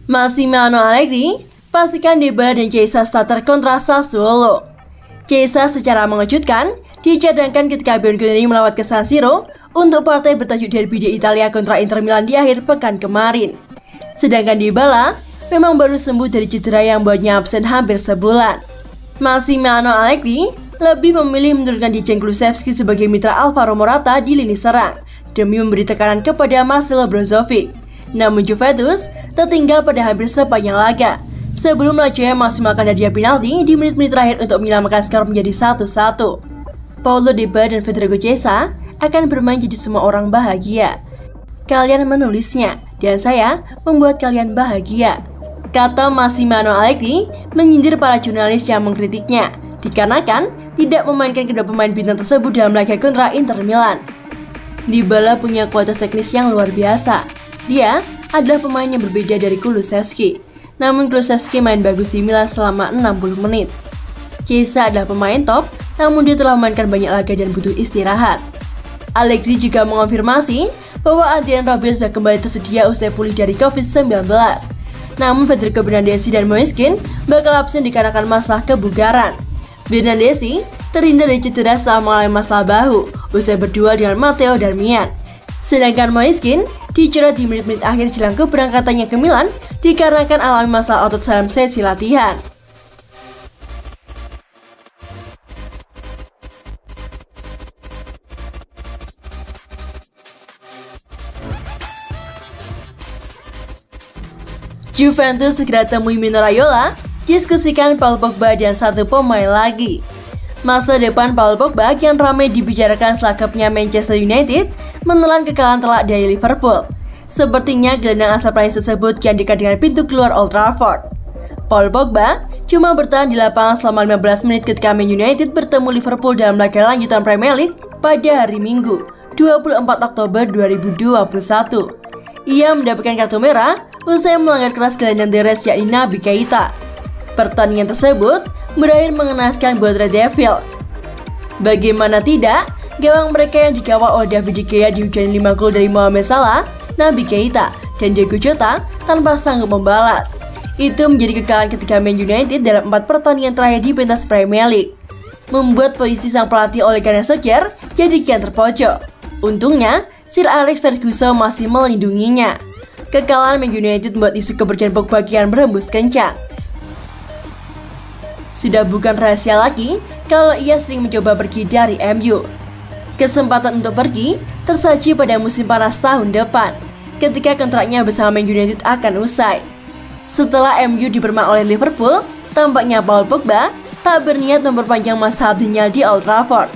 Massimiliano Allegri pastikan Dybala dan Chiesa starter kontra Sassuolo. Chiesa secara mengejutkan dicadangkan ketika Bianconeri melawat ke San Siro untuk partai bertajuk Derby di Italia kontra Inter Milan di akhir pekan kemarin. Sedangkan Dybala memang baru sembuh dari cedera yang buatnya absen hampir sebulan. Massimiliano Allegri lebih memilih menurunkan Dejan Kulusevski sebagai mitra Alvaro Morata di lini serang demi memberi tekanan kepada Marcelo Brozovic. Namun Juventus tertinggal pada hampir sepanjang laga sebelum Lazio memaksimalkan hadiah penalti di menit-menit terakhir untuk menyelamatkan skor menjadi 1-1. Paulo Dybala dan Federico Chiesa akan bermain jadi semua orang bahagia. Kalian menulisnya dan saya membuat kalian bahagia, kata Massimiliano Allegri menyindir para jurnalis yang mengkritiknya dikarenakan tidak memainkan kedua pemain bintang tersebut dalam laga kontra Inter Milan. Dybala punya kualitas teknis yang luar biasa. Dia adalah pemain yang berbeda dari Kulusevski. Namun Kulusevski main bagus di Milan selama 60 menit. Chiesa adalah pemain top, namun dia telah memainkan banyak laga dan butuh istirahat. Allegri juga mengonfirmasi bahwa Adrien Rabiot sudah kembali tersedia usai pulih dari COVID-19. Namun Federico Bernardeschi dan Moiskin bakal absen dikarenakan masalah kebugaran. Bernardeschi terhindar dari cedera setelah mengalami masalah bahu usai berduel dengan Matteo Darmian. Sedangkan Moiskin dicerat di menit-menit akhir jelang keberangkatannya ke Milan dikarenakan alami masalah otot dalam sesi latihan. Juventus segera temui Mino Raiola, diskusikan Paul Pogba dan satu pemain lagi. Masa depan Paul Pogba yang ramai dibicarakan setelah klubnya Manchester United menelan kekalahan telak dari Liverpool. Sepertinya gelandang asal Prancis tersebut kian dekat dengan pintu keluar Old Trafford. Paul Pogba cuma bertahan di lapangan selama 15 menit ketika Man United bertemu Liverpool dalam laga lanjutan Premier League pada hari Minggu, 24 Oktober 2021. Ia mendapatkan kartu merah usai melanggar keras gelandang Deres yakni Naby Keita. Pertandingan tersebut berakhir mengenaskan buat Red Devil. Bagaimana tidak, gawang mereka yang dikawal oleh David De Gea dihujani 5 gol dari Mohamed Salah, Naby Keita, dan Diego Jota tanpa sanggup membalas. Itu menjadi kekalahan ketika Man United dalam 4 pertandingan terakhir di pentas Premier League, membuat posisi sang pelatih Ole Gunnar Solskjaer jadi kian terpojok. Untungnya, Sir Alex Ferguson masih melindunginya. Kekalahan Man United membuat isu kepergian Pogba kian berhembus kencang. Sudah bukan rahasia lagi kalau ia sering mencoba pergi dari MU. Kesempatan untuk pergi tersaji pada musim panas tahun depan, ketika kontraknya bersama Man United akan usai. Setelah MU dipermak oleh Liverpool, tampaknya Paul Pogba tak berniat memperpanjang masa abdinya di Old Trafford.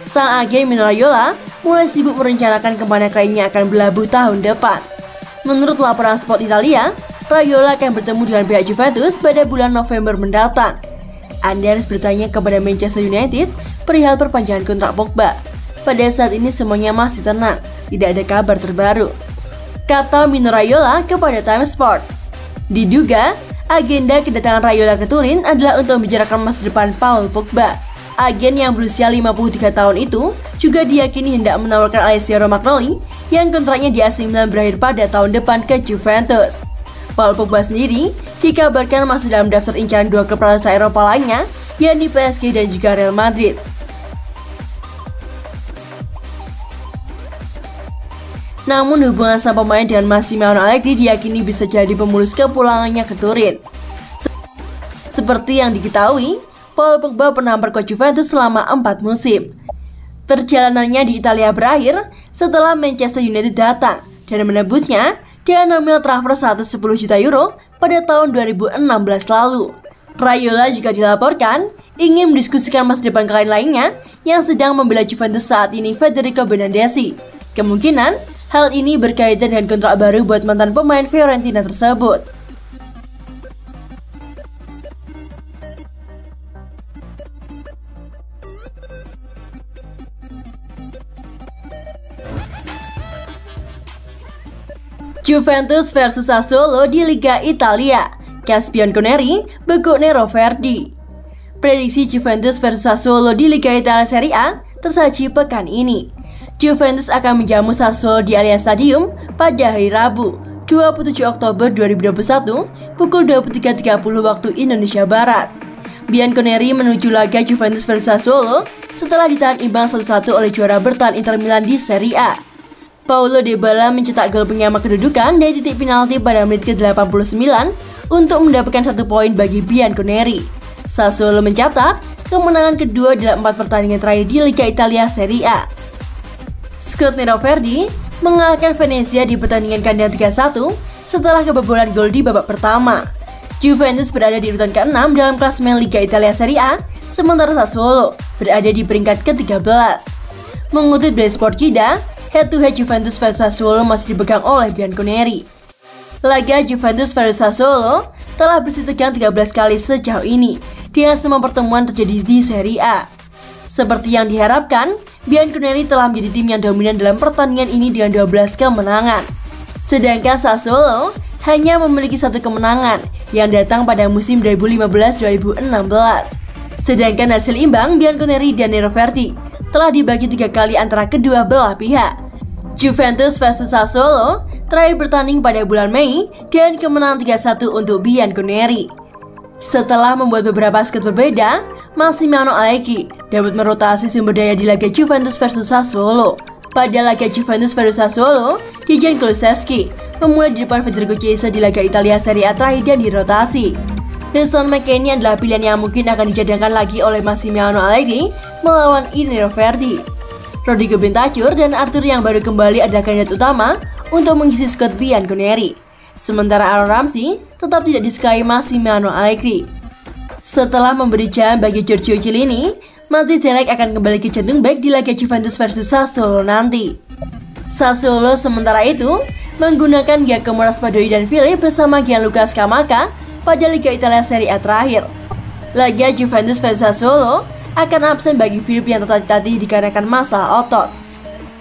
Sang agen Mino Raiola mulai sibuk merencanakan kemana kliennya akan berlabuh tahun depan. Menurut laporan Sport Italia, Raiola akan bertemu dengan pihak Juventus pada bulan November mendatang. Anda harus bertanya kepada Manchester United perihal perpanjangan kontrak Pogba. Pada saat ini semuanya masih tenang, tidak ada kabar terbaru, kata Mino Raiola kepada Times Sport. Diduga, agenda kedatangan Raiola ke Turin adalah untuk membicarakan masa depan Paul Pogba. Agen yang berusia 53 tahun itu juga diyakini hendak menawarkan Alessio Romagnoli yang kontraknya di AC Milan berakhir pada tahun depan ke Juventus. Paul Pogba sendiri dikabarkan masuk dalam daftar incaran 2 klub raksasa Eropa lainnya, yakni PSG dan juga Real Madrid. Namun hubungan sang pemain dengan Massimiliano Allegri diyakini bisa jadi pemulus kepulangannya ke Turin. Seperti yang diketahui, Paul Pogba pernah memperkuat Juventus selama 4 musim. Perjalanannya di Italia berakhir setelah Manchester United datang dan menebusnya dengan nominal transfer 110 juta euro pada tahun 2016 lalu. Raiola juga dilaporkan ingin mendiskusikan masa depan klien lainnya yang sedang membela Juventus saat ini, Federico Bernardeschi. Kemungkinan hal ini berkaitan dengan kontrak baru buat mantan pemain Fiorentina tersebut. Juventus versus Sassuolo di Liga Italia. Bianconeri beguk Nero Verdi. Prediksi Juventus versus Sassuolo di Liga Italia Serie A tersaji pekan ini. Juventus akan menjamu Sassuolo di Allianz Stadium pada hari Rabu, 27 Oktober 2021 pukul 23.30 waktu Indonesia Barat. Bianconeri menuju laga Juventus versus Sassuolo setelah ditahan imbang 1-1 oleh juara bertahan Inter Milan di Serie A. Paulo Dybala mencetak gol penyama kedudukan dari titik penalti pada menit ke-89 untuk mendapatkan 1 poin bagi Bianconeri. Sassuolo mencatat kemenangan kedua dalam 4 pertandingan terakhir di Liga Italia Serie A. Scott Neroverdi mengalahkan Venezia di pertandingan kandang 3-1 setelah kebobolan gol di babak pertama. Juventus berada di urutan ke-6 dalam klasemen Liga Italia Serie A, sementara Sassuolo berada di peringkat ke-13. Mengutip dari Sportgida, head-to-head Juventus versus Sassuolo masih dipegang oleh Bianconeri. Laga Juventus versus Sassuolo telah bersih tegang 13 kali sejauh ini, dengan semua pertemuan terjadi di Serie A. Seperti yang diharapkan, Bianconeri telah menjadi tim yang dominan dalam pertandingan ini dengan 12 kemenangan. Sedangkan Sassuolo hanya memiliki 1 kemenangan yang datang pada musim 2015-2016. Sedangkan hasil imbang Bianconeri dan Neroverdi telah dibagi 3 kali antara kedua belah pihak. Juventus versus Sassuolo terakhir bertanding pada bulan Mei dan kemenangan 3-1 untuk Bianconeri. Setelah membuat beberapa skor berbeda, Massimiliano Allegri dapat merotasi sumber daya di laga Juventus versus Sassuolo. Pada laga Juventus versus Sassuolo, Dejan Kulusevski memulai di depan Federico Chiesa di laga Italia Serie A terakhir dan dirotasi. Winston McKennie adalah pilihan yang mungkin akan dicadangkan lagi oleh Massimiliano Allegri melawan Neroverdi. Rodrigo Bentancur dan Arthur yang baru kembali adalah kandidat utama untuk mengisi skuad Bianconeri. Sementara Aaron Ramsey tetap tidak disukai Massimiliano Allegri. Setelah memberi jalan bagi Giorgio Chiellini, Mathis de Ligt akan kembali ke jantung back di laga Juventus versus Sassuolo nanti. Sassuolo sementara itu menggunakan Giacomo Raspadori dan Philip bersama Gianluca Scamacca pada Liga Italia Serie A terakhir. Laga Juventus versus Sassuolo akan absen bagi Philip yang tertatih dikarenakan masalah otot.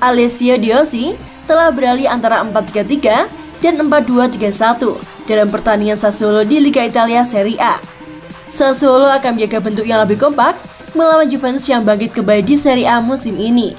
Alessio Diosi telah beralih antara 4-3-3 dan 4-2-3-1 dalam pertandingan Sassuolo di Liga Italia Serie A. Sassuolo akan menjaga bentuk yang lebih kompak melawan Juventus yang bangkit kembali di Serie A musim ini.